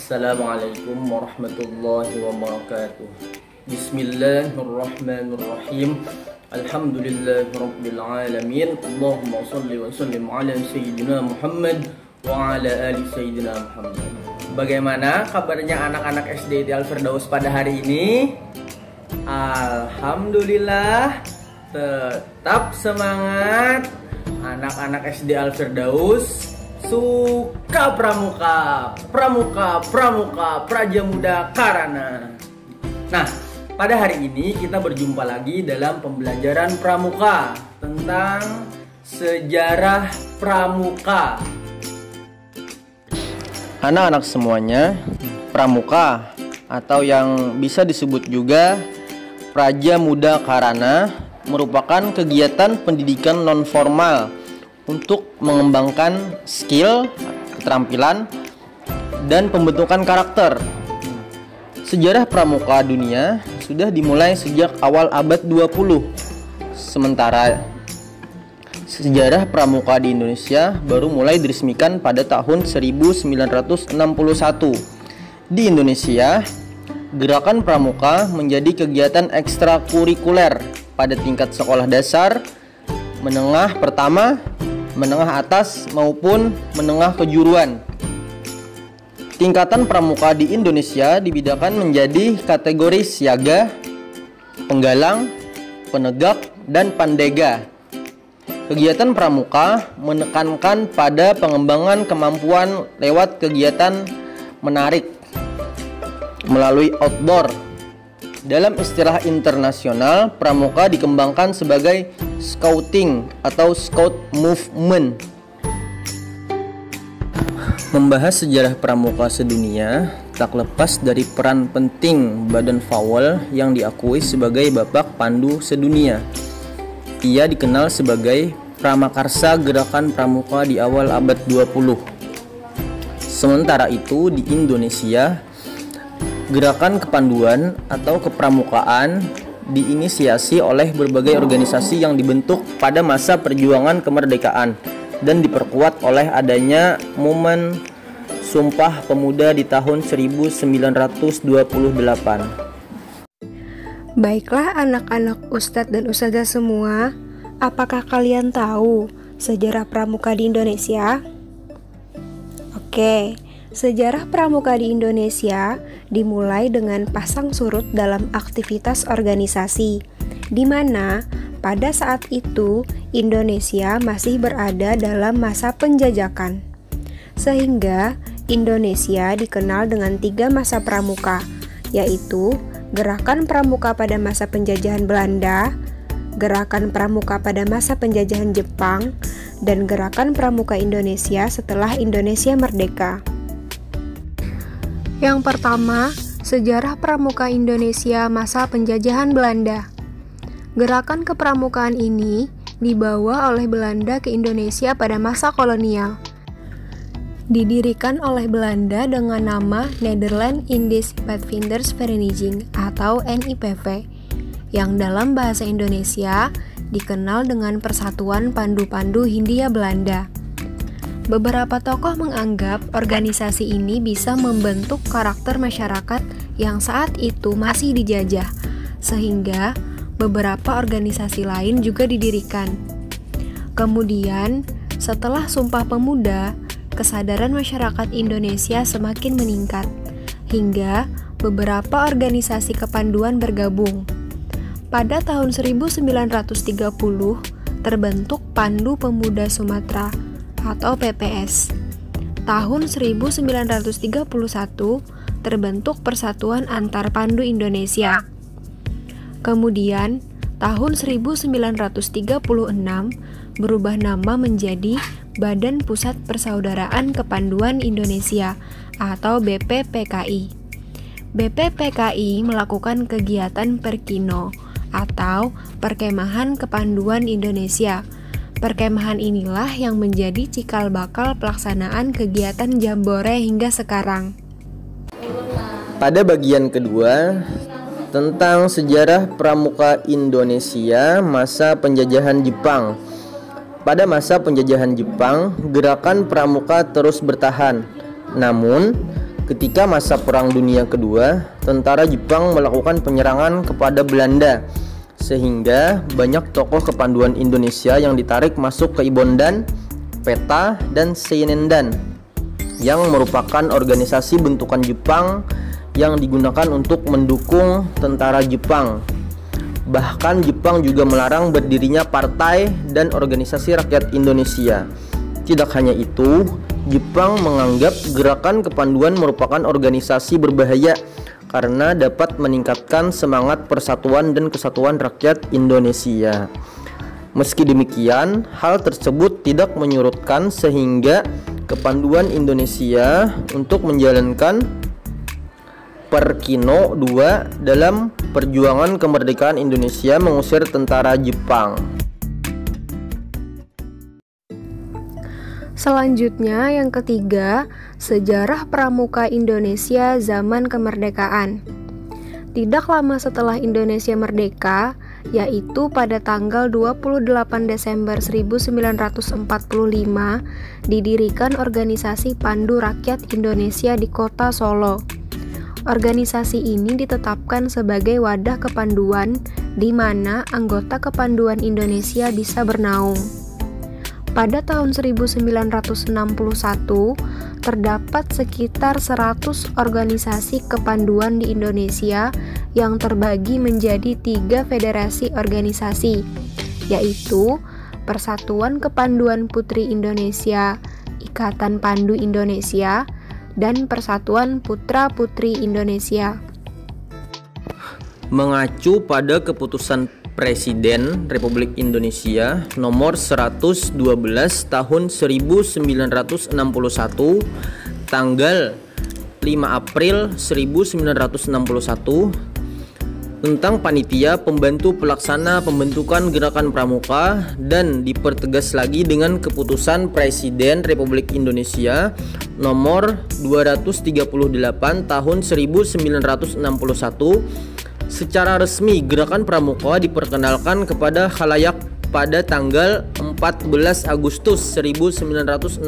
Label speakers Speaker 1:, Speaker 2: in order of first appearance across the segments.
Speaker 1: Assalamualaikum warahmatullahi wabarakatuh. Bismillahirrahmanirrahim. Alhamdulillahirabbil alamin. Allahumma shalli wa sallim ala sayyidina Muhammad wa ala ali sayyidina Muhammad. Bagaimana kabarnya anak-anak SD di Al-Firdaus pada hari ini? Alhamdulillah, tetap semangat. Anak-anak SD Al-Firdaus suka pramuka, Praja Muda Karana. Nah, pada hari ini kita berjumpa lagi dalam pembelajaran pramuka tentang sejarah pramuka. Anak-anak semuanya, pramuka atau yang bisa disebut juga Praja Muda Karana merupakan kegiatan pendidikan non formal untuk mengembangkan skill, keterampilan, dan pembentukan karakter. Sejarah pramuka dunia sudah dimulai sejak awal abad 20. Sementara sejarah pramuka di Indonesia baru mulai diresmikan pada tahun 1961. Di Indonesia, gerakan pramuka menjadi kegiatan ekstrakurikuler pada tingkat sekolah dasar, menengah pertama, menengah atas maupun menengah kejuruan. Tingkatan pramuka di Indonesia dibedakan menjadi kategori siaga, penggalang, penegak, dan pandega. Kegiatan pramuka menekankan pada pengembangan kemampuan lewat kegiatan menarik melalui outdoor. Dalam istilah internasional, pramuka dikembangkan sebagai scouting atau scout movement. Membahas sejarah pramuka sedunia tak lepas dari peran penting Baden Powell yang diakui sebagai bapak pandu sedunia. Ia dikenal sebagai pramakarsa gerakan pramuka di awal abad 20. Sementara itu di Indonesia, gerakan kepanduan atau kepramukaan diinisiasi oleh berbagai organisasi yang dibentuk pada masa perjuangan kemerdekaan dan diperkuat oleh adanya momen Sumpah Pemuda di tahun 1928.
Speaker 2: Baiklah anak-anak ustadz dan ustadzah semua, apakah kalian tahu sejarah pramuka di Indonesia? Oke. Sejarah pramuka di Indonesia dimulai dengan pasang surut dalam aktivitas organisasi, di mana pada saat itu Indonesia masih berada dalam masa penjajakan. Sehingga Indonesia dikenal dengan 3 masa pramuka, yaitu Gerakan Pramuka pada masa penjajahan Belanda, Gerakan Pramuka pada masa penjajahan Jepang, dan Gerakan Pramuka Indonesia setelah Indonesia merdeka. Yang pertama, sejarah pramuka Indonesia masa penjajahan Belanda. Gerakan kepramukaan ini dibawa oleh Belanda ke Indonesia pada masa kolonial. Didirikan oleh Belanda dengan nama Nederland Indisch Padvindersvereniging atau NIPV, yang dalam bahasa Indonesia dikenal dengan Persatuan Pandu-Pandu Hindia Belanda. Beberapa tokoh menganggap organisasi ini bisa membentuk karakter masyarakat yang saat itu masih dijajah, sehingga beberapa organisasi lain juga didirikan. Kemudian, setelah Sumpah Pemuda, kesadaran masyarakat Indonesia semakin meningkat, hingga beberapa organisasi kepanduan bergabung. Pada tahun 1930, terbentuk Pandu Pemuda Sumatera atau PPS. Tahun 1931 terbentuk Persatuan Antar Pandu Indonesia. Kemudian tahun 1936 berubah nama menjadi Badan Pusat Persaudaraan Kepanduan Indonesia atau BPPKI. BPPKI melakukan kegiatan Perkino atau Perkemahan Kepanduan Indonesia. Perkemahan inilah yang menjadi cikal bakal pelaksanaan kegiatan Jambore hingga sekarang.
Speaker 1: Pada bagian kedua, tentang sejarah pramuka Indonesia masa penjajahan Jepang. Pada masa penjajahan Jepang, gerakan pramuka terus bertahan. Namun, Ketika masa Perang Dunia Kedua, tentara Jepang melakukan penyerangan kepada Belanda, sehingga banyak tokoh kepanduan Indonesia yang ditarik masuk ke Ibondan, Peta, dan Seinendan, yang merupakan organisasi bentukan Jepang yang digunakan untuk mendukung tentara Jepang. Bahkan Jepang juga melarang berdirinya partai dan organisasi rakyat Indonesia. Tidak hanya itu, Jepang menganggap gerakan kepanduan merupakan organisasi berbahaya karena dapat meningkatkan semangat persatuan dan kesatuan rakyat Indonesia. Meski demikian, hal tersebut tidak menyurutkan sehingga kepanduan Indonesia untuk menjalankan Perkino II dalam perjuangan kemerdekaan Indonesia mengusir tentara Jepang.
Speaker 2: Selanjutnya, yang ketiga, sejarah pramuka Indonesia zaman kemerdekaan. Tidak lama setelah Indonesia merdeka, yaitu pada tanggal 28 Desember 1945, didirikan organisasi Pandu Rakyat Indonesia di Kota Solo. Organisasi ini ditetapkan sebagai wadah kepanduan di mana anggota kepanduan Indonesia bisa bernaung. Pada tahun 1961, terdapat sekitar 100 organisasi kepanduan di Indonesia yang terbagi menjadi 3 federasi organisasi, yaitu Persatuan Kepanduan Putri Indonesia, Ikatan Pandu Indonesia, dan Persatuan Putra-Putri Indonesia.
Speaker 1: Mengacu pada keputusan Presiden Republik Indonesia nomor 112 tahun 1961 tanggal 5 April 1961 tentang panitia pembantu pelaksana pembentukan gerakan pramuka, dan dipertegas lagi dengan keputusan Presiden Republik Indonesia nomor 238 tahun 1961. Secara resmi gerakan pramuka diperkenalkan kepada khalayak pada tanggal 14 Agustus 1961,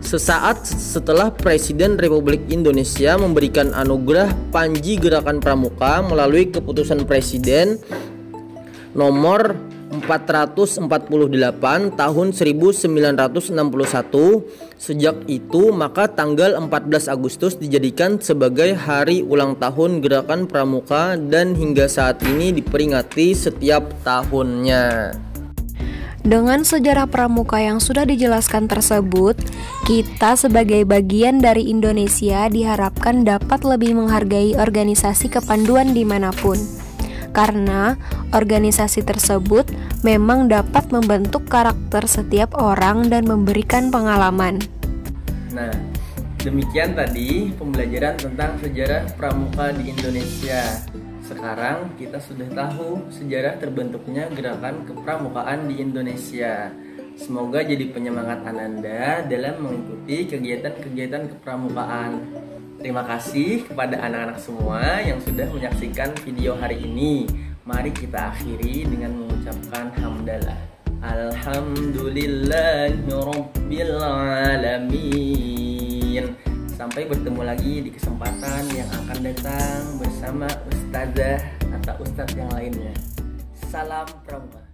Speaker 1: sesaat setelah Presiden Republik Indonesia memberikan anugerah Panji Gerakan Pramuka melalui keputusan Presiden nomor 448 tahun 1961. Sejak itu, maka tanggal 14 Agustus dijadikan sebagai hari ulang tahun Gerakan Pramuka dan hingga saat ini diperingati setiap tahunnya.
Speaker 2: Dengan sejarah pramuka yang sudah dijelaskan tersebut, kita sebagai bagian dari Indonesia diharapkan dapat lebih menghargai organisasi kepanduan dimanapun, karena organisasi tersebut memang dapat membentuk karakter setiap orang dan memberikan pengalaman.
Speaker 1: Nah, demikian tadi pembelajaran tentang sejarah pramuka di Indonesia. Sekarang kita sudah tahu sejarah terbentuknya gerakan kepramukaan di Indonesia. Semoga jadi penyemangat Ananda dalam mengikuti kegiatan-kegiatan kepramukaan. Terima kasih kepada anak-anak semua yang sudah menyaksikan video hari ini. Mari kita akhiri dengan mengucapkan hamdalah. Alhamdulillahirabbil alamin. Sampai bertemu lagi di kesempatan yang akan datang bersama ustazah atau ustadz yang lainnya. Salam pramuka.